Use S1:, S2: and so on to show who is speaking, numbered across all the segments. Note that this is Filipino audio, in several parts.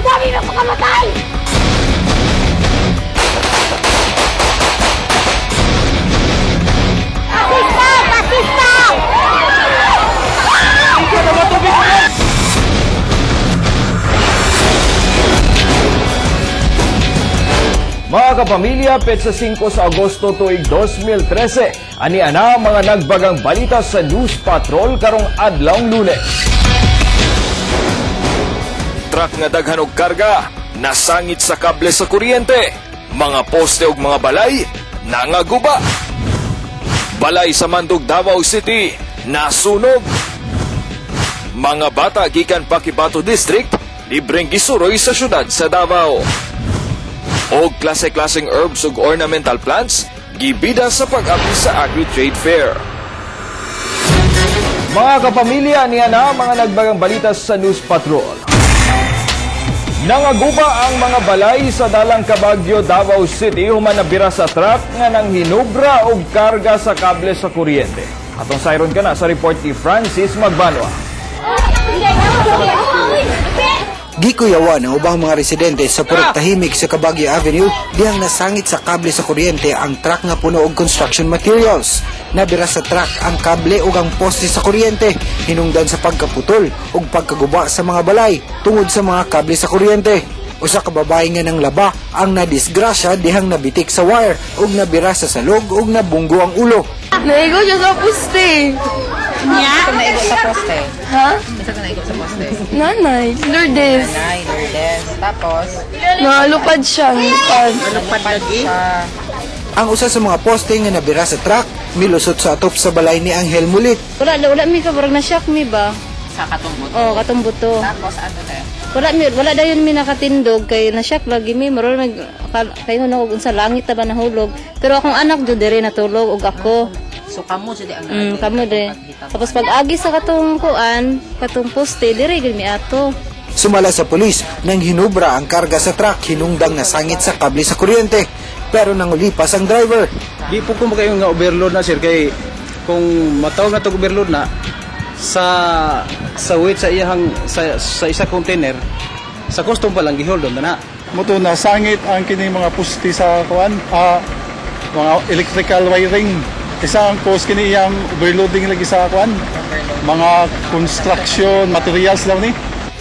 S1: dami na makamatay! Pasista! Pasista!
S2: Ikaw na matubig mo! Mga kapamilya, petsa 5 sa Agosto tuig 2013, ani ana mga nagbagang balita sa News Patrol karong adlawng Lunes. Truck nga daghan og karga, nasangit sa kable sa kuryente, mga poste ug mga balay, nangaguba. Balay sa Mandog, Davao City, nasunog. Mga bata gikan Paquibato District, libreng gisuroy sa syudad sa Davao. O klase-klaseng herbs ug ornamental plants, gibida sa pag-abri sa Agri-Trade Fair. Mga kapamilya, niya na mga nagbagang balita sa News Patrol. Nangaguba ang mga balay sa Dalang Kabagyo, Davao City human nabira sa truck nga nang hinubra og karga sa kable sa kuryente. Atong sayron ka na sa report ni Francis Magbanwa.
S3: Gikuyawan ang ubang mga residente sa purok tahimik sa Kabagyo Avenue dihang nasangit sa kable sa kuryente ang truck nga puno og construction materials. Nabira sa truck ang kable ug ang poste sa kuryente, hinungdan sa pagkaputol ug pagkaguba sa mga balay tungod sa mga kable sa kuryente. Usa ka babae nga nang laba ang nadisgrasya dihang nabitik sa wire ug nabira sa salog ug nabunggo ang ulo.
S4: Naigo siya sa poste.
S5: Nya? Ito naigo sa poste.
S4: Ha?
S5: Ito naigo sa poste.
S4: Nanay, Lourdes.
S5: Nanay, Lourdes. Tapos?
S4: Nalupad siya, nalupad.
S5: Nalupad lagi?
S3: Ang usa sa mga poste nga nabira sa truck milusot sa atop sa balay ni Angel Mulit.
S4: Wala mi ka, parang na-shock mi ba?
S5: Sa katong buto?
S4: Oo, katong buto.
S5: Tapos ano na?
S4: Wala dayon mi nakatindog kay na-shock lagi mi maron kay hunog og sa langit ta ba nahulog. Pero akong anak jud dire natulog og ako.
S5: So kamo jud ang
S4: kamo dire. Tapos pag agi sa katong kuan, katong poste dire gid mi ato.
S3: Sumala sa pulis nang hinubra ang karga sa truck hinungdang nasangit sa kable sa kuryente. Pero nangulipas ang driver.
S6: Di po kung kayo nga overload na sir kay kung matawag na to overload na sa weight sa iyang sa isa container sa custom pa lang gihold on na.
S7: Moto na sangit ang kini mga poste sa kuan mga electrical wiring. Isang post kini iyang overloading lagi sa kuan mga construction materials daw ni.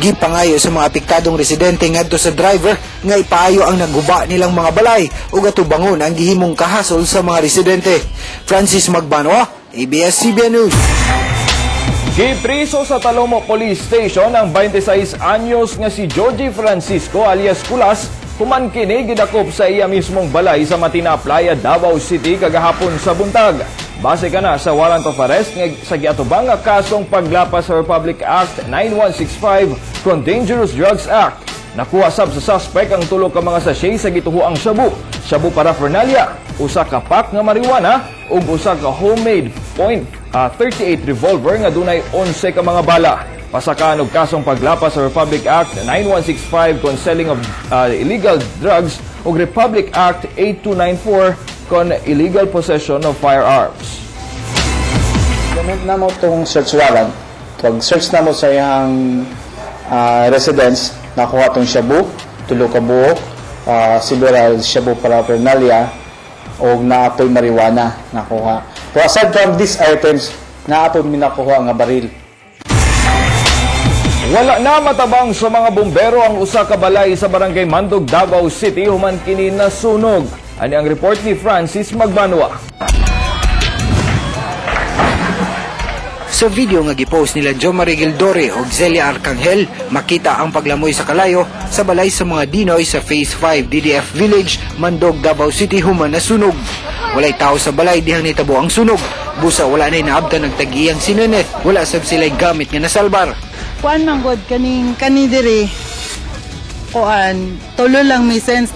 S3: Gipangayo sa mga apektadong residente ngadto sa driver nga ipaayo ang naguba nilang mga balay ug atubangon ang gihimong kahasol sa mga residente. Francis Magbanwa, ABS-CBN News.
S2: Gipriso sa Talomo Police Station ang 26 anyos nga si Joji Francisco alias Kulas human kini gidakop sa iya mismong balay sa Matina Playa, Davao City kagahapon sa buntag. Base ka na sa warrant of arrest sa giatubang nga kasong paglapas sa Republic Act 9165 kon Dangerous Drugs Act. Nakuha sab sa suspect ang tulo ka mga sachet sa gituhuang shabu paraphernalia, usa ka pack nga marijuana ug usa ka homemade .38 revolver nga dunay 11 ka mga bala. Pasakaan og kasong paglapas sa Republic Act 9165 kon selling of illegal drugs ug Republic Act 8294 kon illegal possession of firearms.
S7: Gamit na mo itong search warrant. Pag-search na mo sa iyang residence, nakuha itong shabu, tulo ka buhok, several shabu paraphernalia, o naapoy marijuana nakuha. So aside from these items, naapoy minakuha nga baril.
S2: Wala na matabang sa mga bumbero ang usa ka balay sa barangay Mandog, Davao City human kini nasunog. Ani ang report ni Francis Magbanwa.
S3: Sa video nga gipost nila Jo Marie Gildore o Zelia Arcangel, makita ang paglamoy sa kalayo sa balay sa mga Dinoy sa Phase 5 DDF Village, Mandog, Davao City human nasunog. Walay tao sa balay dihang nitabo ang sunog. Busa wala nay naabtan nagtagiyang sinenet. Wala sab sila'y gamit nga nasalbar.
S8: Kuan man god kani diri. Kuan tulo lang may sense.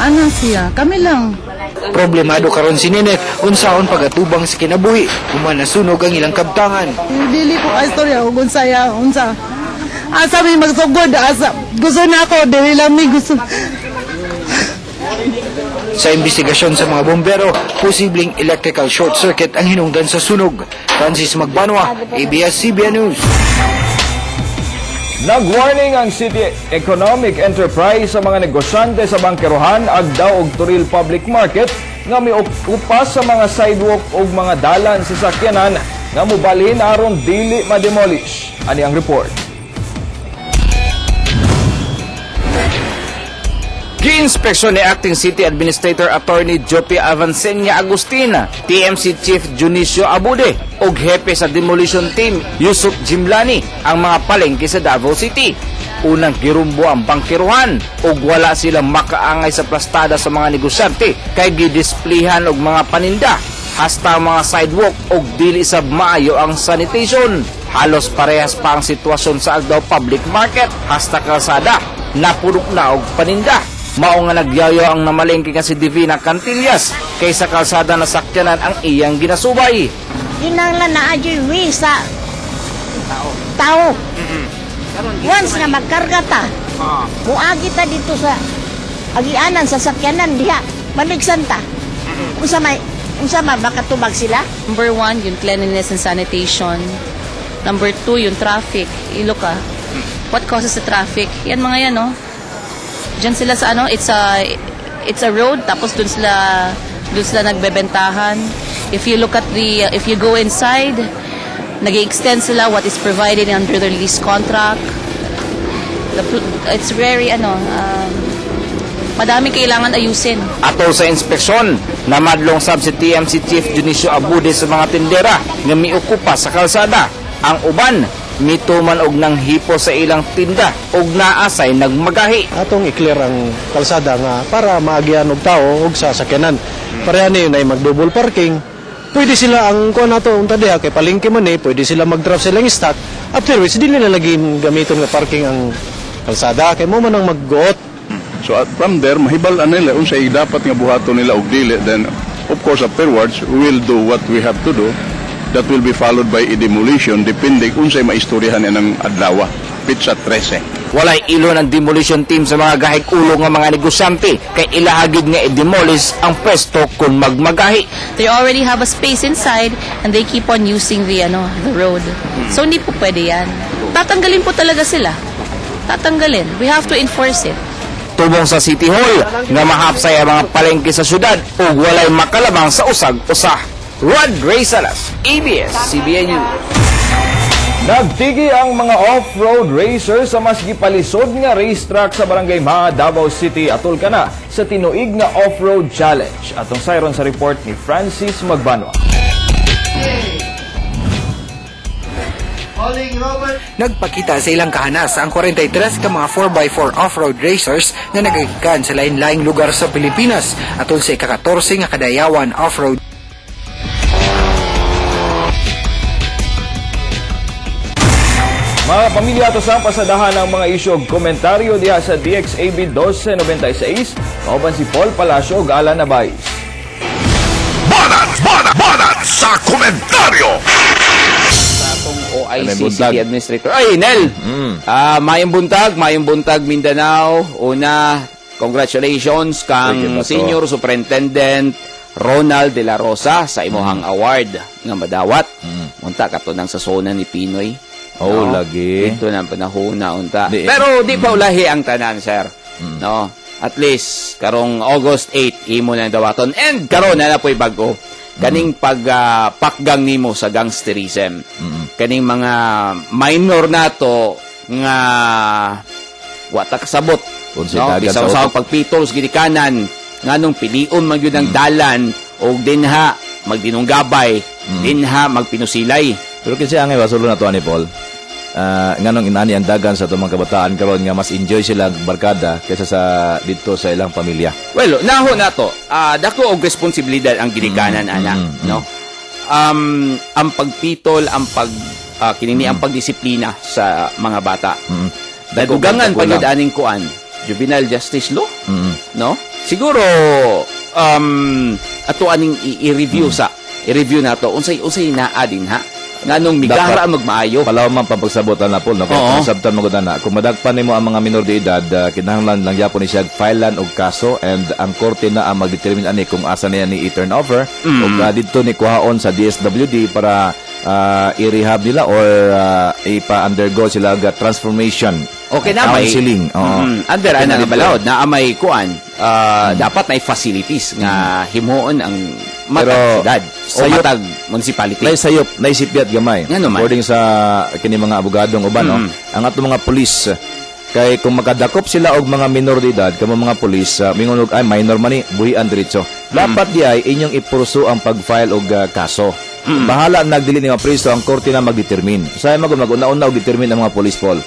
S8: Ano siya? Kami lang.
S3: Problemado karon si Nenet unsaon pagatubang sa kinabuhi human nasunog ang ilang kabtangan.
S8: Dili ko istorya ug unsaya unsa. Asa mi magsugod asa gusto na ako dili lang mi gusto.
S3: Sa investigasyon sa mga bombero, posibleng electrical short circuit ang hinungdan sa sunog. Francis Magbanwa, ABS-CBN News.
S2: Nag-warning ang City Economic Enterprise sa mga negosyante sa bangkerohan, agdaw og Turil Public Market nga miupas sa mga sidewalk ug mga dalan sa sakyanan nga mobalhin aron dili ma-demolish. Ani ang report.
S9: Gi-inspeksyon ni Acting City Administrator Attorney Jopi Avancenia Agustina, TMC Chief Junicio Abude, ug hepe sa Demolition Team Yusuf Jimlani ang mga palengke sa Davao City. Unang girumbo ang bangkiruhan ug wala silang makaangay sa plastada sa mga negosyante kay gidisplayhan og mga paninda hasta mga sidewalk ug dili sab maayo ang sanitation. Halos parehas pa ang sitwasyon sa Agdao Public Market hasta kalsada napuno na og paninda. Mao nga nagyayo ang namalengke nga si Divina Cantillas kaysa kalsada na sakyanan ang iyang ginasubay.
S1: Ginanglan na adyo'y wisa. Tao. Once nga magkarga ta, muagi ta dito sa agianan sa sakyanan diha, maligsan ta. Unsa makatubag sila?
S4: Number 1, yung cleanliness and sanitation. Number 2, yung traffic. Ilo ka. What causes the traffic? Yan mga yan, no? Diyan sila sa ano, it's a road, tapos dun sila nagbebentahan. If you look at if you go inside, nag-extend sila what is provided under the lease contract. It's very, madami kailangan ayusin.
S9: Ato sa inspeksyon, namadlong sab si TMC Chief Junicio Abude sa mga tindera nga miukupa sa kalsada. Ang uban, mituman og nang hipo sa ilang tinda og naasay nagmagahi.
S6: Atong i-clear ang kalsada nga para maagian og tao og sa sakyanan. Pareha ni na mag-double parking. Pwede sila ang kuha nato unta diha kay palengke man pwede sila mag-drop silang stock. After which dili na lagi gamiton nga parking ang kalsada kay mo man ang mag-goot.
S10: So from there mahibal-an nila unsay dapat nga buhaton nila og dili, then of course afterwards we will do what we have to do. That will be followed by a demolition depende unsay maistoryahan ng adlaw. Pizza 13.
S9: Walay ilo ng demolition team sa mga gahig ulo nga mga negosyante kay ilahagid nga i-demolish ang pwesto kung magmagahi.
S4: They already have a space inside and they keep on using the road. So hindi po pwede yan. Tatanggalin po talaga sila. Tatanggalin. We have to enforce it.
S9: Tubong sa City Hall nga mahapsay ang mga palengke sa syudad ug walay makalabang sa usag-usah. Rod Ray Salas, ABS-CBN News.
S2: Nagtigi ang mga off-road racers sa mas gipalisod nga racetrack sa Barangay Maha, Davao City, atol kana sa tinuig nga off-road challenge. Atong sayron sa report ni Francis Magbanwa.
S3: Nagpakita sa ilang kahanas ang 43 ka mga 4x4 off-road racers na nagagikan sa lain-laing lugar sa Pilipinas atol sa ika-14 nga Kadayawan Off-Road.
S2: Mga pamilya, ato sa pasadahan ng mga isyu og komentaryo diha sa DXAB 1296, kauban si Paul Palacio ug Alan Nabais.
S11: Banat sa komentaryo!
S9: Sa atong OIC City Administrator. Ay, Nel! Mayong buntag Mindanao. Una, congratulations kang Senior Superintendent Ronald De La Rosa sa imuhang award nga madawat. Unta katunang sa zona ni Pinoy.
S2: Lagi.
S9: Ito na panahon na unta. Pero di pa ulahi ang tanan, sir. No? At least, karong August 8, imo na dawaton. And karon na po'y bago. Kaning pakgang nimo sa gangsterism. Kaning mga minor nato nga wata kasabot. No? Bisaw sa pagpitol sa ginikanan. Nganong pilion man yun ang dalan o dinha magdinunggabay. Dinha magpinusilay.
S12: Pero kasi ang iwasulo na to, ani Paul, nganong inani ang dagan sa itong mga kabataan karon nga mas enjoy sila barkada kaysa sa dito sa ilang pamilya.
S9: Well, naho na to. Dako og responsibilidad ang ginikanan, anak. No? Ang pagpitol, ang ang pagdisiplina sa mga bata. Dagugangan pa yun aning kuan. Juvenile Justice Law. No? Siguro, ato aning i-review nato unsay naa din ha nganong migara magmaayo.
S12: Palaw man pampagsabotan na po, no? Kaya sabtan mo na. Kung madagpan nimo ang mga minor de edad, kinahanglan lang yapon ni siya filean og kaso and ang korte na ang magdetermine ani kung asa niya ni i-turn over o dito ni kuhaon sa DSWD para i-rehab nila or ipa-undergo sila transformation.
S9: Okay na may
S12: counseling.
S9: Under ana nga balawod na may kuan dapat may facilities nga himuon ang matag sa matag municipality.
S12: Naisipyat gamay. According sa kini mga abogadong uban no, ang ato mga pulis kay kung makadakop sila og mga minor de edad kamo mga pulis mingon og ay minor man ni buhian diretso. Dapat di ay inyong ipursu ang pag-file og kaso. Bahala nagdili ni mga preso ang korte na magdetermine. Say mag-una-una og determine ang mga police poll.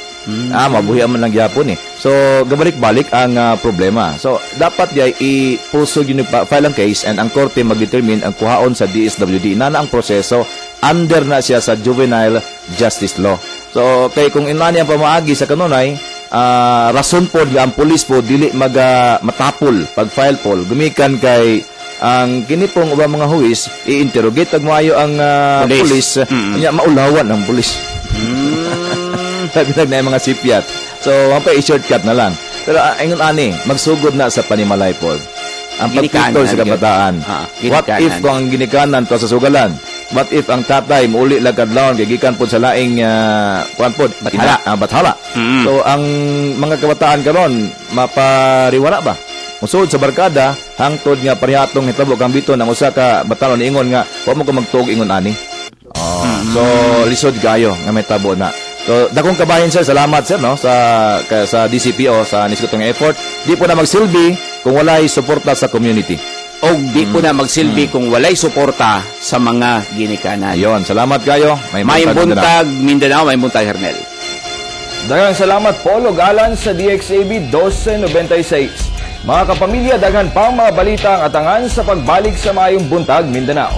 S12: Mabuhi man lang gyapon eh. So gabalik-balik ang problema. So dapat di ay ipursu gyud file ang case and ang korte magdetermine ang kuhaon sa DSWD na ang proseso under na siya sa juvenile justice law. So kay kung inani ang pamaagi sa kanunay rason po nga ang police po dili matapol pag file poll gumikan kay ang kini pong ubang mga huwis i-interrogate ag maayo ang police nya maulawan ang police. Sabi na mga sipyat. So mapay shortcut na lang. Pero ingon ani magsugod na sa panimalay po. Ang pagtutol sa kabataan. What if kung ang ginikanan to sa sugalan? What if ang tatay muuli lang kadlawon kay gikan po sa laing kuan po bathala. So ang mga kabataan karon mapariwala ba? Musud sa barkada hangtod nga parehatong hitabo kang biton ang usa ka batanon ingon nga wa mo ko magtuog ingon ani. So lisod kayo nga may tabo na. So dakong kabahin sir, salamat sir no sa DCPO sa nisgutong effort. Di po na magsilbi kung walay suporta sa community.
S9: O di po na magsilbi kung walay suporta sa mga ginikanan.
S12: Yon, salamat kayo.
S9: May buntag Mindanao, may buntag Hernel.
S2: Daghang salamat Paul ug Alan sa DXAB 1296. Mga kapamilya, daghan pang mga balita ang atangan sa pagbalik sa Maayong Buntag, Mindanao.